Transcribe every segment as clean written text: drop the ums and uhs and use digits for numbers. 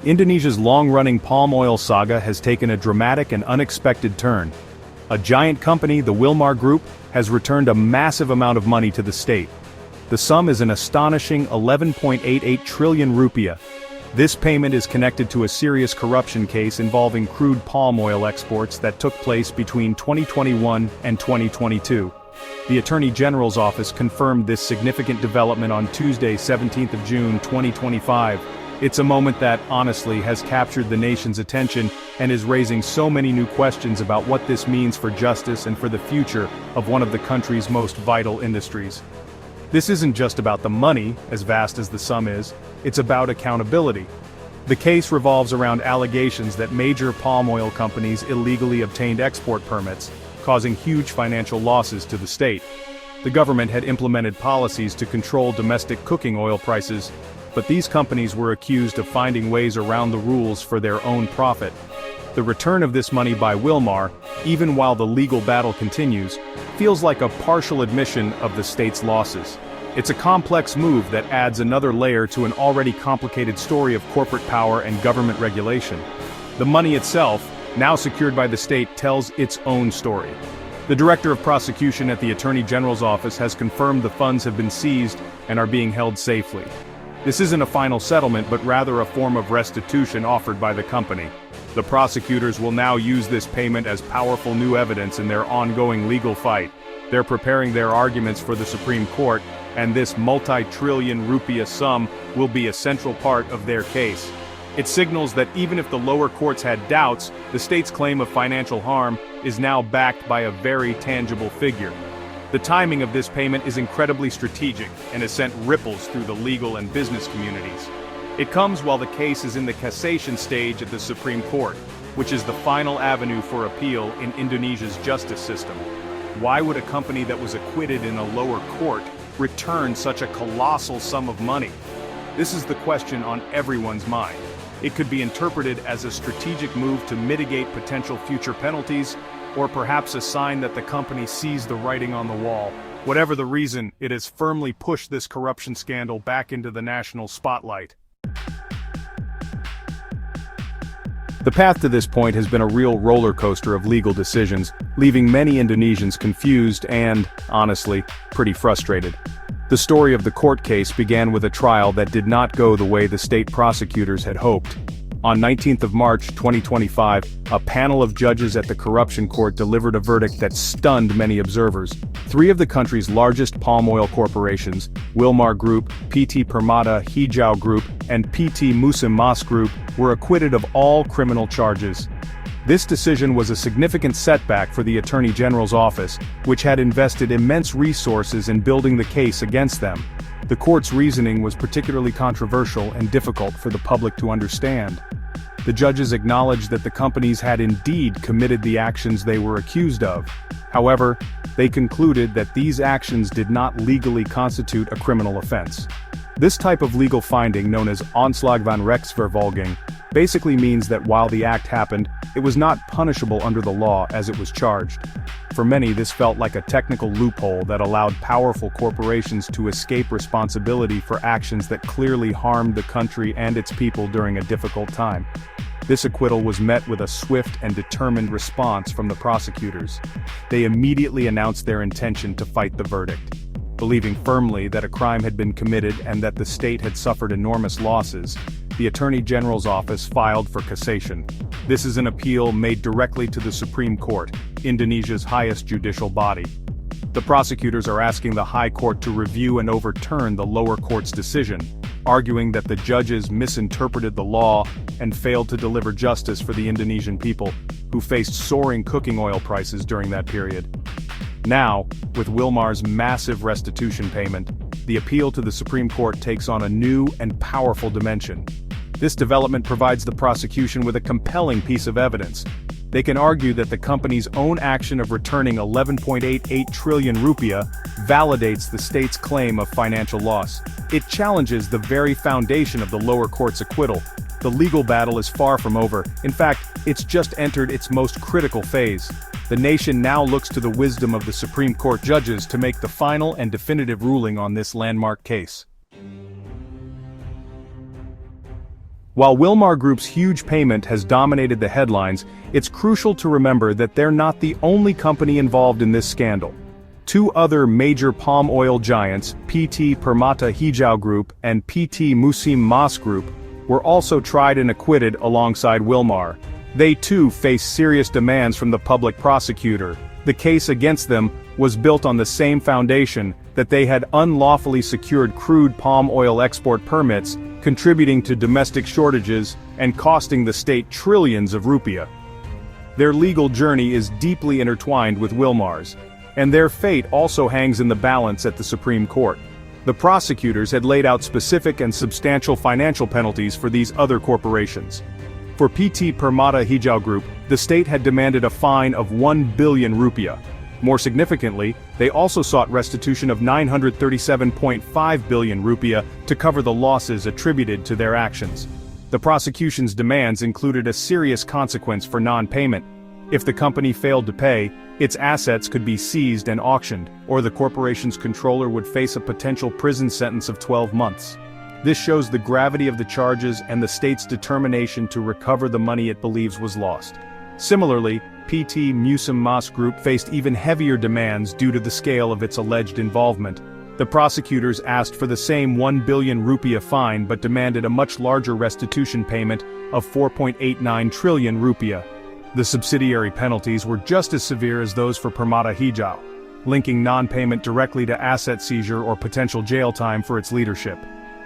Indonesia's long-running palm oil saga has taken a dramatic and unexpected turn. A giant company, the Wilmar Group, has returned a massive amount of money to the state. The sum is an astonishing 11.88 trillion rupiah. This payment is connected to a serious corruption case involving crude palm oil exports that took place between 2021 and 2022. The Attorney General's office confirmed this significant development on Tuesday, 17th of June 2025. It's a moment that, honestly, has captured the nation's attention and is raising so many new questions about what this means for justice and for the future of one of the country's most vital industries. This isn't just about the money, as vast as the sum is, it's about accountability. The case revolves around allegations that major palm oil companies illegally obtained export permits, causing huge financial losses to the state. The government had implemented policies to control domestic cooking oil prices, but these companies were accused of finding ways around the rules for their own profit. The return of this money by Wilmar, even while the legal battle continues, feels like a partial admission of the state's losses. It's a complex move that adds another layer to an already complicated story of corporate power and government regulation. The money itself, now secured by the state, tells its own story. The Director of Prosecution at the Attorney General's office has confirmed the funds have been seized and are being held safely. This isn't a final settlement, but rather a form of restitution offered by the company. The prosecutors will now use this payment as powerful new evidence in their ongoing legal fight. They're preparing their arguments for the Supreme Court, and this multi-trillion rupiah sum will be a central part of their case. It signals that even if the lower courts had doubts, the state's claim of financial harm is now backed by a very tangible figure. The timing of this payment is incredibly strategic and has sent ripples through the legal and business communities. It comes while the case is in the cassation stage at the Supreme Court, which is the final avenue for appeal in Indonesia's justice system. Why would a company that was acquitted in a lower court return such a colossal sum of money? This is the question on everyone's mind. It could be interpreted as a strategic move to mitigate potential future penalties, or perhaps a sign that the company sees the writing on the wall. Whatever the reason, it has firmly pushed this corruption scandal back into the national spotlight. The path to this point has been a real roller coaster of legal decisions, leaving many Indonesians confused and, honestly, pretty frustrated. The story of the court case began with a trial that did not go the way the state prosecutors had hoped. On 19th of March 2025, a panel of judges at the corruption court delivered a verdict that stunned many observers. Three of the country's largest palm oil corporations, Wilmar Group, PT Permata Hijau Group, and PT Musim Mas Group, were acquitted of all criminal charges. This decision was a significant setback for the Attorney General's office, which had invested immense resources in building the case against them. The court's reasoning was particularly controversial and difficult for the public to understand. The judges acknowledged that the companies had indeed committed the actions they were accused of. However, they concluded that these actions did not legally constitute a criminal offense. This type of legal finding, known as aanslag van rechtsvervolging, basically means that while the act happened, it was not punishable under the law as it was charged. For many, this felt like a technical loophole that allowed powerful corporations to escape responsibility for actions that clearly harmed the country and its people during a difficult time. This acquittal was met with a swift and determined response from the prosecutors. They immediately announced their intention to fight the verdict. Believing firmly that a crime had been committed and that the state had suffered enormous losses, the Attorney General's office filed for cassation. This is an appeal made directly to the Supreme Court, Indonesia's highest judicial body. The prosecutors are asking the High Court to review and overturn the lower court's decision, arguing that the judges misinterpreted the law and failed to deliver justice for the Indonesian people, who faced soaring cooking oil prices during that period. Now, with Wilmar's massive restitution payment, the appeal to the Supreme Court takes on a new and powerful dimension. This development provides the prosecution with a compelling piece of evidence. They can argue that the company's own action of returning 11.88 trillion rupiah validates the state's claim of financial loss. It challenges the very foundation of the lower court's acquittal. The legal battle is far from over. In fact, it's just entered its most critical phase. The nation now looks to the wisdom of the Supreme Court judges to make the final and definitive ruling on this landmark case. While Wilmar Group's huge payment has dominated the headlines, it's crucial to remember that they're not the only company involved in this scandal. Two other major palm oil giants, PT Permata Hijau Group and PT Musim Mas Group, were also tried and acquitted alongside Wilmar. They too face serious demands from the public prosecutor. The case against them was built on the same foundation, that they had unlawfully secured crude palm oil export permits, contributing to domestic shortages and costing the state trillions of rupiah. Their legal journey is deeply intertwined with Wilmar's, and their fate also hangs in the balance at the Supreme Court. The prosecutors had laid out specific and substantial financial penalties for these other corporations. For PT Permata Hijau Group, the state had demanded a fine of 1 billion rupiah. More significantly, they also sought restitution of 937.5 billion rupiah to cover the losses attributed to their actions. The prosecution's demands included a serious consequence for non-payment. If the company failed to pay, its assets could be seized and auctioned, or the corporation's controller would face a potential prison sentence of 12 months. This shows the gravity of the charges and the state's determination to recover the money it believes was lost. Similarly, PT Musim Mas Group faced even heavier demands due to the scale of its alleged involvement. The prosecutors asked for the same 1 billion rupiah fine but demanded a much larger restitution payment of 4.89 trillion rupiah. The subsidiary penalties were just as severe as those for Permata Hijau, linking non-payment directly to asset seizure or potential jail time for its leadership.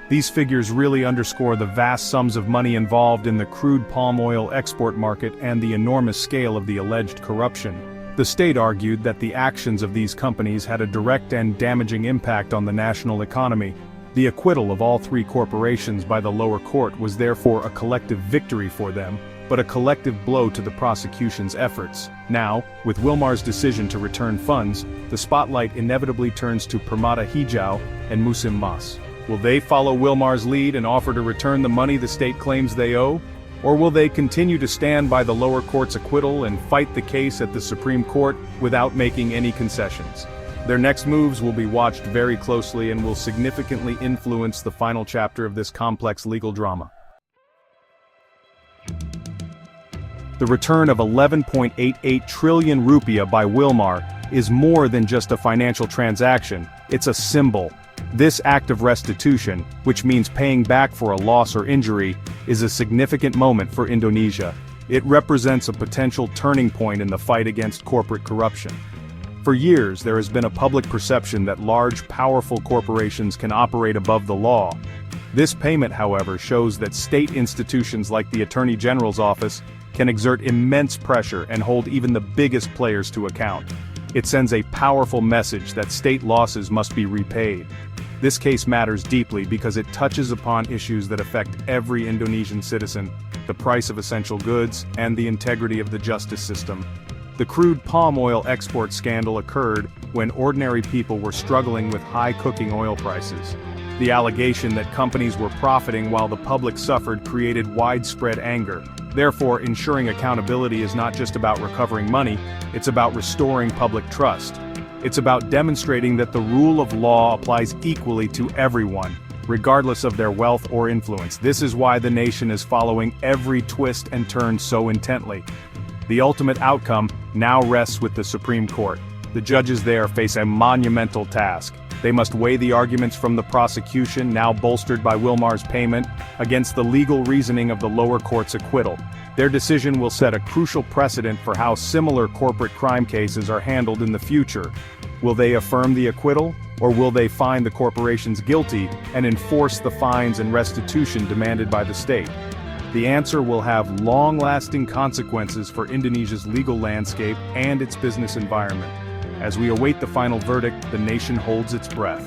These figures really underscore the vast sums of money involved in the crude palm oil export market and the enormous scale of the alleged corruption. The state argued that the actions of these companies had a direct and damaging impact on the national economy. The acquittal of all three corporations by the lower court was therefore a collective victory for them, but a collective blow to the prosecution's efforts. Now, with Wilmar's decision to return funds, the spotlight inevitably turns to Permata Hijau and Musim Mas. Will they follow Wilmar's lead and offer to return the money the state claims they owe? Or will they continue to stand by the lower court's acquittal and fight the case at the Supreme Court without making any concessions? Their next moves will be watched very closely and will significantly influence the final chapter of this complex legal drama. The return of 11.88 trillion rupiah by Wilmar is more than just a financial transaction, it's a symbol. This act of restitution, which means paying back for a loss or injury, is a significant moment for Indonesia. It represents a potential turning point in the fight against corporate corruption. For years, there has been a public perception that large, powerful corporations can operate above the law. This payment, however, shows that state institutions like the Attorney General's office can exert immense pressure and hold even the biggest players to account. It sends a powerful message that state losses must be repaid. This case matters deeply because it touches upon issues that affect every Indonesian citizen, the price of essential goods, and the integrity of the justice system. The crude palm oil export scandal occurred when ordinary people were struggling with high cooking oil prices. The allegation that companies were profiting while the public suffered created widespread anger. Therefore, ensuring accountability is not just about recovering money, it's about restoring public trust. It's about demonstrating that the rule of law applies equally to everyone, regardless of their wealth or influence. This is why the nation is following every twist and turn so intently. The ultimate outcome now rests with the Supreme Court. The judges there face a monumental task. They must weigh the arguments from the prosecution, now bolstered by Wilmar's payment, against the legal reasoning of the lower court's acquittal. Their decision will set a crucial precedent for how similar corporate crime cases are handled in the future. Will they affirm the acquittal, or will they find the corporations guilty and enforce the fines and restitution demanded by the state? The answer will have long-lasting consequences for Indonesia's legal landscape and its business environment. As we await the final verdict, the nation holds its breath.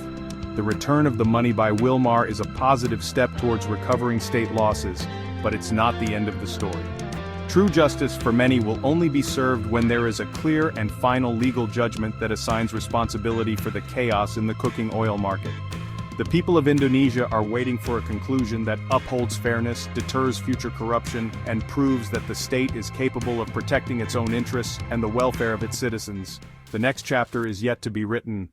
The return of the money by Wilmar is a positive step towards recovering state losses, but it's not the end of the story. True justice for many will only be served when there is a clear and final legal judgment that assigns responsibility for the chaos in the cooking oil market. The people of Indonesia are waiting for a conclusion that upholds fairness, deters future corruption, and proves that the state is capable of protecting its own interests and the welfare of its citizens. The next chapter is yet to be written,